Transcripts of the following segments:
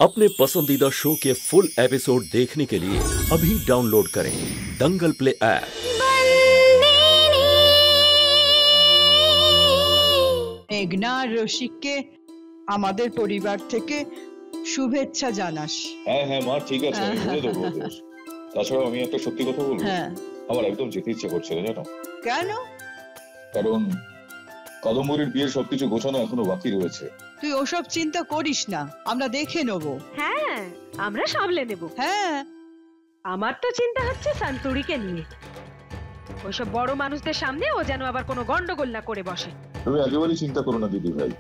अपने पसंदीदा शो के फुल एपिसोड देखने के लिए अभी डाउनलोड करें दंगल प्ले ऐप। মেঘনা আর রসিককে আমাদের পরিবার থেকে শুভেচ্ছা জানাস। হ্যাঁ হ্যাঁ মা, ঠিক আছে, আমি বলে দেবো ওদের। তাছাড়া আমি একটা সত্যি কথা বলবো, আমার একদম যেতে ইচ্ছে করছে না, জানো কেন? কারণ কাদম্বরীর বিয়ের সবকিছু গোছানো এখনো বাকি রয়েছে। তুই ওসব চিন্তা করিস না, আমরা দেখে নেব। হ্যাঁ, আমরা সামলে নেব। হ্যাঁ, আমার তো চিন্তা হচ্ছে সন্তুরিকে নিয়ে। ওইসব বড় মানুষদের সামনে ও যেন আবার কোনো গন্ডগোল না করে বসে। তুমি একেবারেই চিন্তা করো না দিদি ভাই,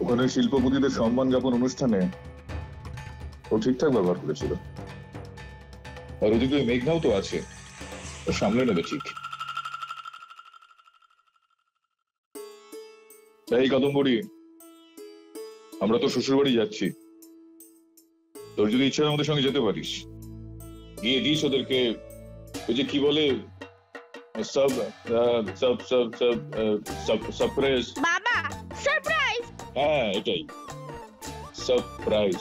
ওখানে শিল্পপতিদের সম্মান জ্ঞাপন অনুষ্ঠানে ও ঠিকঠাক ব্যবহার করেছিল। আর ওদিকে মেঘনাও তো আছে, ও সামলে নেবে ঠিক। এই কাদম্বরী, আমরা তো শ্বশুর বাড়ি যাচ্ছি, তোর যদি ইচ্ছা আমাদের সঙ্গে যেতে পারিস, গিয়ে দিস ওদেরকে ওই যে কি বলে সব সব সব সব সারপ্রাইজ। বাবা, সারপ্রাইজ? হ্যাঁ এটাই সারপ্রাইজ।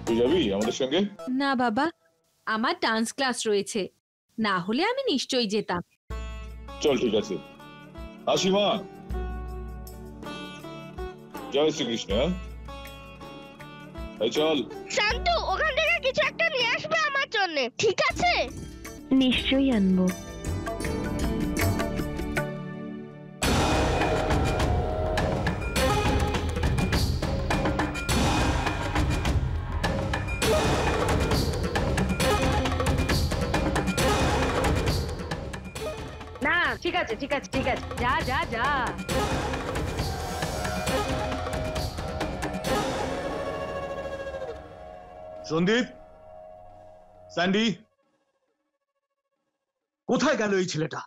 তুই যাবি আমাদের সঙ্গে? না বাবা, আমার ডান্স ক্লাস রয়েছে, না হলে আমি নিশ্চয়ই যেতাম। চল ঠিক আছে, আসি মা। জয় শ্রীকৃষ্ণ। চল শান্তু, ওখান থেকে কিছু একটা নিয়ে আসবে আমার জন্য, ঠিক আছে? নিশ্চয়ই আনবো। না, ঠিক আছে ঠিক আছে ঠিক আছে, যা যা যা। সন্দীপ, স্যান্ডি, কোথায় গেল এই ছেলেটা?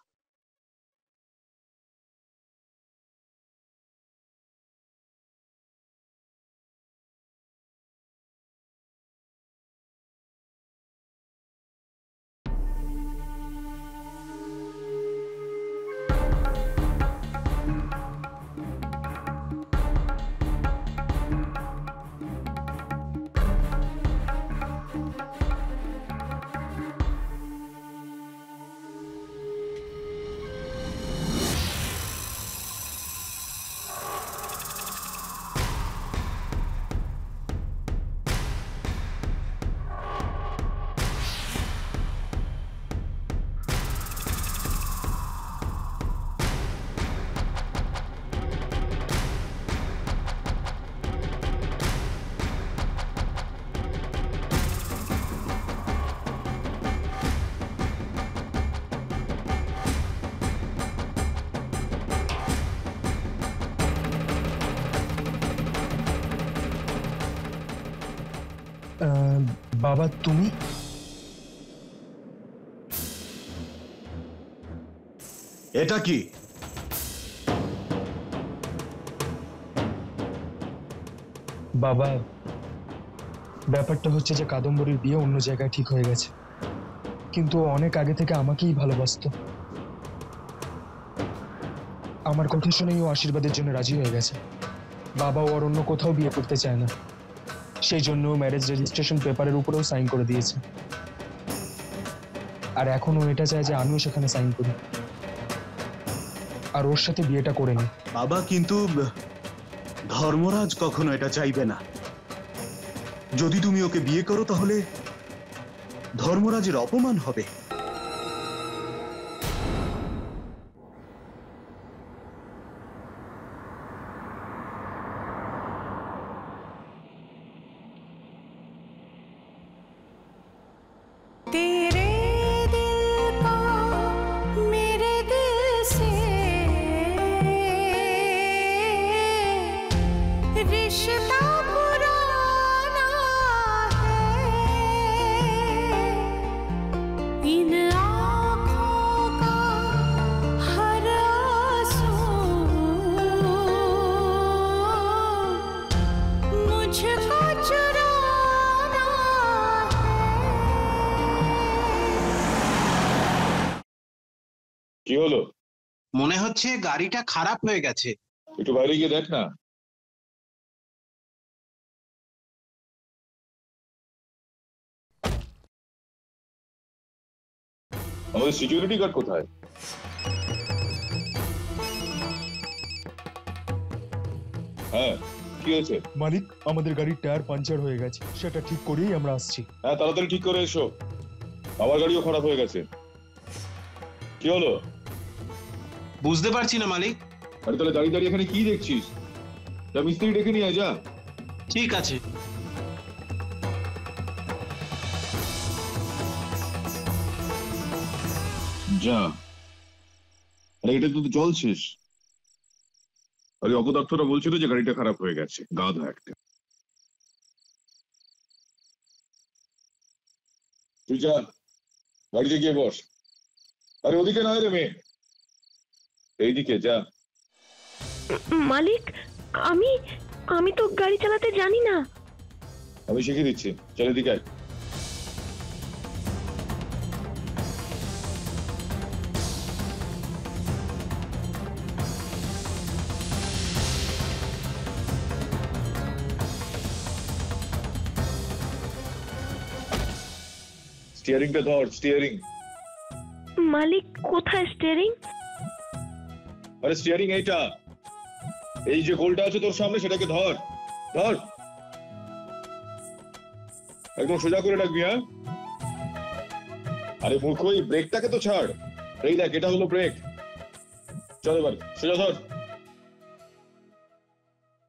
বাবা তুমি? এটা কি? বাবা, ব্যাপারটা হচ্ছে যে কাদম্বরীর বিয়ে অন্য জায়গায় ঠিক হয়ে গেছে, কিন্তু অনেক আগে থেকে আমাকেই ভালোবাসতো। আমার কথা শুনেই ও আশীর্বাদের জন্য রাজি হয়ে গেছে। বাবা ওর অন্য কোথাও বিয়ে করতে চায় না, সেই জন্য ম্যারেজ রেজিস্ট্রেশন পেপারের উপরেও সাইন করে দিয়েছে। আর এখন ও এটা চায় যে আমিও সেখানে সাইন করি আর ওর সাথে বিয়েটা করে নি। বাবা, কিন্তু ধর্মরাজ কখনো এটা চাইবে না। যদি তুমি ওকে বিয়ে করো তাহলে ধর্মরাজের অপমান হবে। কি হলো? মনে হচ্ছে গাড়িটা খারাপ হয়ে গেছে। একটু বাইরে গিয়ে দেখ না। আমাদের সিকিউরিটি গার্ড কোথায়? হ্যাঁ, কি হয়েছে? মালিক, আমাদের গাড়ির টায়ার পাঞ্চার হয়ে গেছে, সেটা ঠিক করেই আমরা আসছি। হ্যাঁ, তাড়াতাড়ি ঠিক করে এসো, আমার গাড়িও খারাপ হয়ে গেছে। কি হলো? বুঝতে পারছি না মালিক। আরে তাহলে দাঁড়িয়ে দাঁড়িয়ে এখানে কি দেখছিস? যা মিস্ত্রি ডেকে নিয়ে আয়, যা। ঠিক আছে। যা। আরে এটা তো জল শেষ। আরে অপদার্থরা বলছিল যে গাড়িটা খারাপ হয়ে গেছে, গাধা একটা। তুই যা, গাড়িতে গিয়ে বস। আরে ওদিকে নয় রে মেয়ে, এইদিকে যা। মালিক, আমি তো গাড়ি চালাতে জানি না। আমি শিখিয়ে দিচ্ছি, চল এদিকে আয়। স্টিয়ারিংটা ধর, স্টিয়ারিং। মালিক, কোথায় স্টিয়ারিং? আরে স্টিয়ারিং এইটা, এই যে গোলটা আছে তোর সামনে, সেটাকে ধর ধর, একদম সোজা করে রাখবি। হ্যাঁ, আরে মূর্খ, এই ব্রেকটাকে তো ছাড়। এই দেখ, এটা হলো ব্রেক। চল এবার সোজা ধর।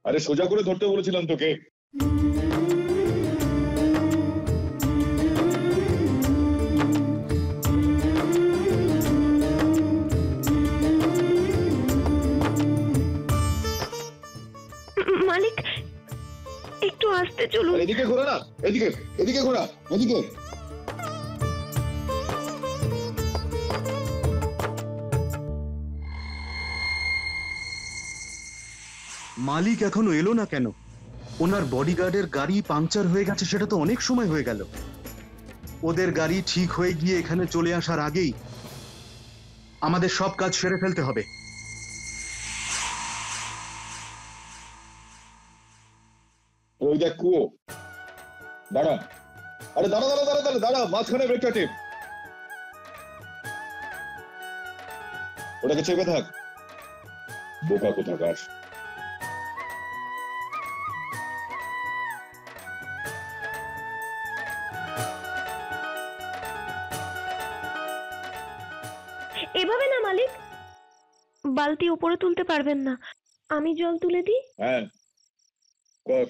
আরে সোজা করে ধরতে বলেছিলাম তোকে। মালিক, একটু আস্তে চলুন। এদিকে ঘোরা না, এদিকে, এদিকে ঘোরা, এদিকে। মালিক এখনো এলো না কেন? ওনার বডিগার্ডের গাড়ি পাংচার হয়ে গেছে, সেটা তো অনেক সময় হয়ে গেল। ওদের গাড়ি ঠিক হয়ে গিয়ে এখানে চলে আসার আগেই আমাদের সব কাজ সেরে ফেলতে হবে। ওই দেখ কুয়ো, দাঁড়া। আরে দাঁড়া দাঁড়া দাঁড়া দাঁড়া দাঁড়া, মাঝখানে ব্রেকটা টিপ। ওটাকে চেপে থাক, বোকা কোথাকার। এভাবে না মালিক, বালতি উপরে তুলতে পারবেন না, আমি জল তুলে দিই। হ্যাঁ কর।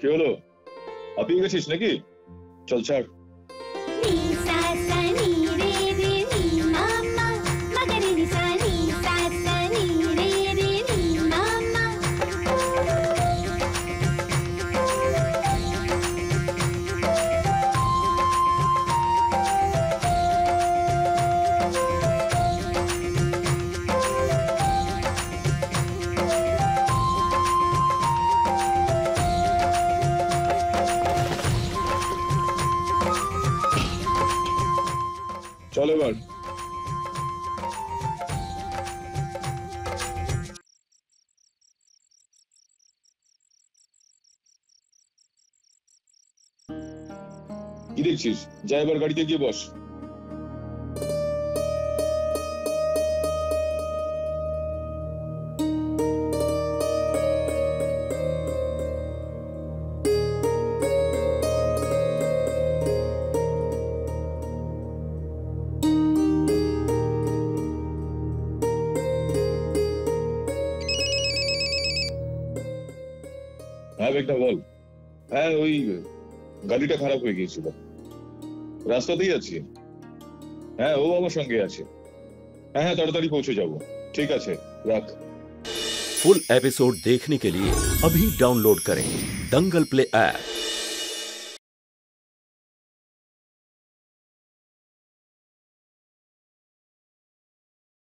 কি হলো, হাঁপিয়ে গেছিস নাকি? চল ছাড়। চল এবার। কি দেখছিস? যা এবার গাড়িতে গিয়ে বস। হ্যাঁ বেটা বল। হ্যাঁ, ওই গাড়িটা খারাপ হয়ে গিয়েছিল, রাস্তাতেই আছি। হ্যাঁ, ও আমার সঙ্গে আছে। হ্যাঁ হ্যাঁ, তাড়াতাড়ি পৌঁছে যাব। ঠিক আছে, রাখ। फुल एपिसोड देखने के लिए अभी डाउनलोड करें दंगल प्ले ऐप।